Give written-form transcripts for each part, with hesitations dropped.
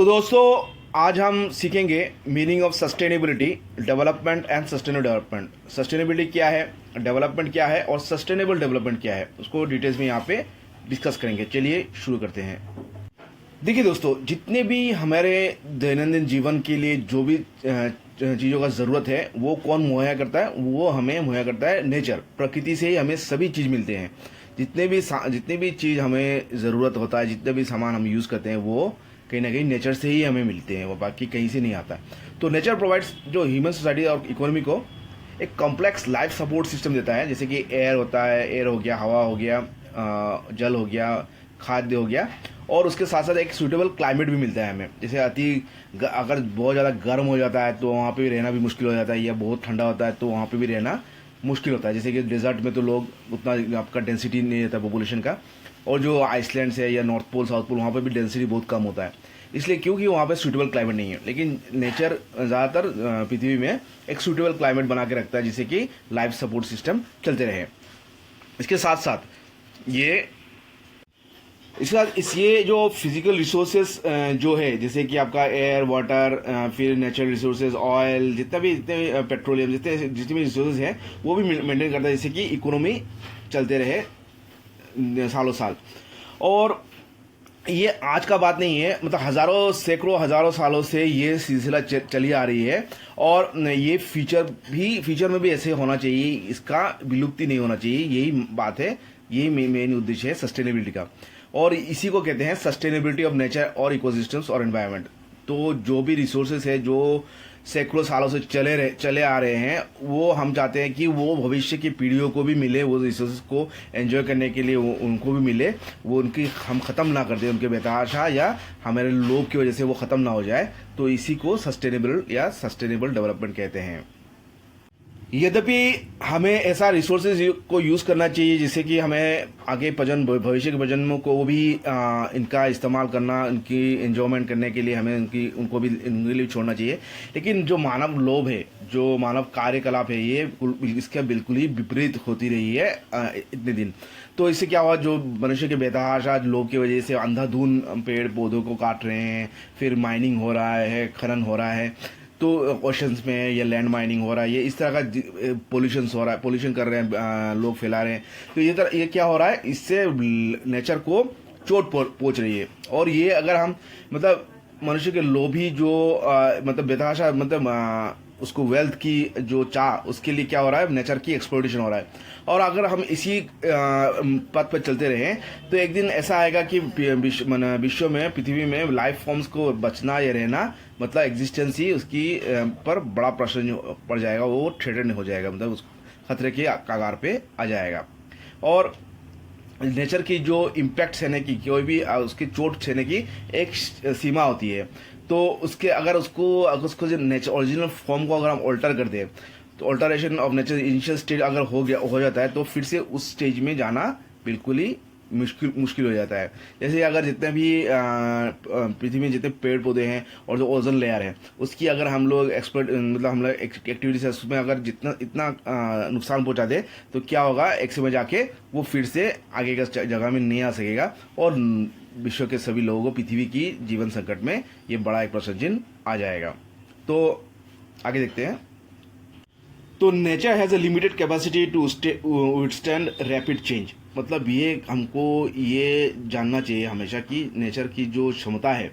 तो दोस्तों आज हम सीखेंगे meaning of sustainability, development and sustainable development. Sustainability क्या है, डेवलपमेंट क्या है और सस्टेनेबल डेवलपमेंट क्या है, उसको डिटेल्स में यहाँ पे डिस्कस करेंगे। चलिए शुरू करते हैं। देखिए दोस्तों, जितने भी हमारे दैनंदिन जीवन के लिए जो भी चीज़ों का ज़रूरत है वो कौन मुहैया करता है, वो हमें मुहैया करता है नेचर। प्रकृति से ही हमें सभी चीज़ मिलते हैं। जितने भी चीज़ हमें ज़रूरत होता है, जितने भी सामान हम यूज़ करते हैं वो कहीं ना कहीं नेचर से ही हमें मिलते हैं, वो बाकी कहीं से नहीं आता। तो नेचर प्रोवाइड्स जो ह्यूमन सोसाइटी और इकोनॉमी को एक कॉम्प्लेक्स लाइफ सपोर्ट सिस्टम देता है। जैसे कि एयर होता है, एयर हो गया, हवा हो गया, जल हो गया, खाद्य हो गया, और उसके साथ साथ एक सूटेबल क्लाइमेट भी मिलता है हमें। जैसे अगर बहुत ज़्यादा गर्म हो जाता है तो वहाँ पे भी रहना भी मुश्किल हो जाता है, या बहुत ठंडा होता है तो वहाँ पे भी रहना मुश्किल होता है। जैसे कि डेजर्ट में तो लोग उतना आपका डेंसिटी नहीं रहता पॉपुलेशन का, और जो आइसलैंड है या नॉर्थ पोल साउथ पोल वहाँ पे भी डेंसिटी बहुत कम होता है, इसलिए क्योंकि वहाँ पे सूटेबल क्लाइमेट नहीं है। लेकिन नेचर ज़्यादातर पृथ्वी में एक सूटेबल क्लाइमेट बना के रखता है जिससे कि लाइफ सपोर्ट सिस्टम चलते रहे। इसके साथ साथ ये जो फिजिकल रिसोर्सेज जो है, जैसे कि आपका एयर, वाटर, फिर नेचुरल रिसोर्सेज, ऑयल, जितने पेट्रोलियम, जितने भी रिसोर्सेज हैं वो भी मेंटेन करता है जिससे कि इकोनॉमी चलते रहे सालों साल। और ये आज का बात नहीं है, मतलब सैकड़ों हजारों सालों से ये सिलसिला चली आ रही है। और ये फ्यूचर में भी ऐसे होना चाहिए, इसका विलुप्ति नहीं होना चाहिए। यही बात है, यही मेन उद्देश्य है सस्टेनेबिलिटी का। और इसी को कहते हैं सस्टेनेबिलिटी ऑफ नेचर और इकोसिस्टम्स और एनवायरनमेंट। तो जो भी रिसोर्सेज है जो सैकड़ों सालों से चले आ रहे हैं, वो हम चाहते हैं कि वो भविष्य की पीढ़ियों को भी मिले, वो रिसोर्सेज को एंजॉय करने के लिए उनको भी मिले, वो उनकी हम ख़त्म ना कर दें, उनके बेतहाशा या हमारे लोग की वजह से वो ख़त्म ना हो जाए। तो इसी को सस्टेनेबल डेवलपमेंट कहते हैं। यद्यपि हमें ऐसा रिसोर्सेज को यूज़ करना चाहिए जिससे कि हमें आगे भविष्य के प्रजन्मों को भी इनका इस्तेमाल करना, इनकी एंजॉयमेंट करने के लिए हमें उनको भी इनके लिए छोड़ना चाहिए। लेकिन जो मानव लोभ है, जो मानव कार्यकलाप है, ये इसका बिल्कुल ही विपरीत होती रही है इतने दिन। तो इससे क्या हुआ, जो मनुष्य के बेतहाशा लोग की वजह से अंधाधुंध पेड़ पौधों को काट रहे हैं, फिर माइनिंग हो रहा है, खनन हो रहा है, तो ओशंस में या लैंड माइनिंग हो रहा है, ये इस तरह का पोल्यूशन हो रहा है, पोल्यूशन कर रहे हैं लोग, फैला रहे हैं। तो ये क्या हो रहा है, इससे नेचर को चोट पहुंच रही है। और ये अगर हम मतलब मनुष्य के लोभी जो मतलब बेतहाशा, मतलब उसको वेल्थ की जो चाह, उसके लिए क्या हो रहा है, नेचर की एक्सप्लॉइटेशन हो रहा है। और अगर हम इसी पथ पर चलते रहें तो एक दिन ऐसा आएगा कि विश्व में, पृथ्वी में लाइफ फॉर्म्स को बचना या रहना, मतलब एग्जिस्टेंस ही उसकी पर बड़ा प्रश्न पड़ जाएगा, वो थ्रेटन हो जाएगा, मतलब उस खतरे के कगार पे आ जाएगा। और नेचर की जो इम्पैक्ट सहने की, कोई भी उसकी चोट सहने की एक सीमा होती है। तो उसको जो नेचर ओरिजिनल फॉर्म को अगर हम ऑल्टर कर दें, तो alteration of nature initial stage अगर हो जाता है तो फिर से उस स्टेज में जाना बिल्कुल ही मुश्किल हो जाता है। जैसे अगर जितने भी पृथ्वी में जितने पेड़ पौधे हैं और जो ओजोन लेयर है, उसकी अगर हम लोग एक्टिविटीज है उसमें अगर इतना नुकसान पहुंचा दे तो क्या होगा, एक समय जाके वो फिर से आगे का जगह में नहीं आ सकेगा, और विश्व के सभी लोगों को पृथ्वी की जीवन संकट में ये बड़ा एक प्रश्न चिन्ह आ जाएगा। तो आगे देखते हैं। तो nature has a limited capacity to withstand rapid change. मतलब ये हमको ये जानना चाहिए हमेशा कि नेचर की जो क्षमता है,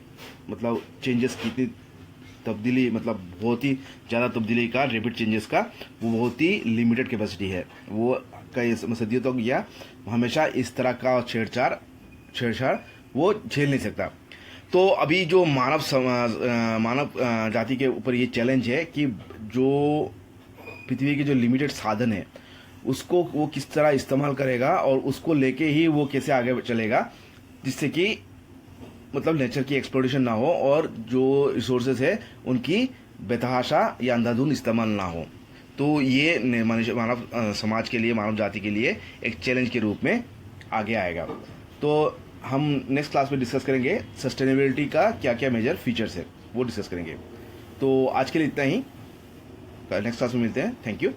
मतलब चेंजेस की इतनी तब्दीली, मतलब बहुत ही ज़्यादा तब्दीली का, रैपिड चेंजेस का, वो बहुत ही लिमिटेड कैपेसिटी है। वो कई सदियों तक या हमेशा इस तरह का छेड़छाड़ वो झेल नहीं सकता। तो अभी जो मानव जाति के ऊपर ये चैलेंज है कि जो पृथ्वी के जो लिमिटेड साधन है उसको वो किस तरह इस्तेमाल करेगा, और उसको लेके ही वो कैसे आगे चलेगा, जिससे कि मतलब नेचर की एक्सप्लोरेशन ना हो और जो रिसोर्सेज है उनकी बेतहाशा या अंधाधुंध इस्तेमाल ना हो। तो ये मानव समाज के लिए, मानव जाति के लिए एक चैलेंज के रूप में आगे आएगा। तो हम नेक्स्ट क्लास में डिस्कस करेंगे सस्टेनेबिलिटी का क्या क्या मेजर फीचर्स है, वो डिस्कस करेंगे। तो आज के लिए इतना ही, नेक्स्ट क्लास में मिलते हैं। Thank you.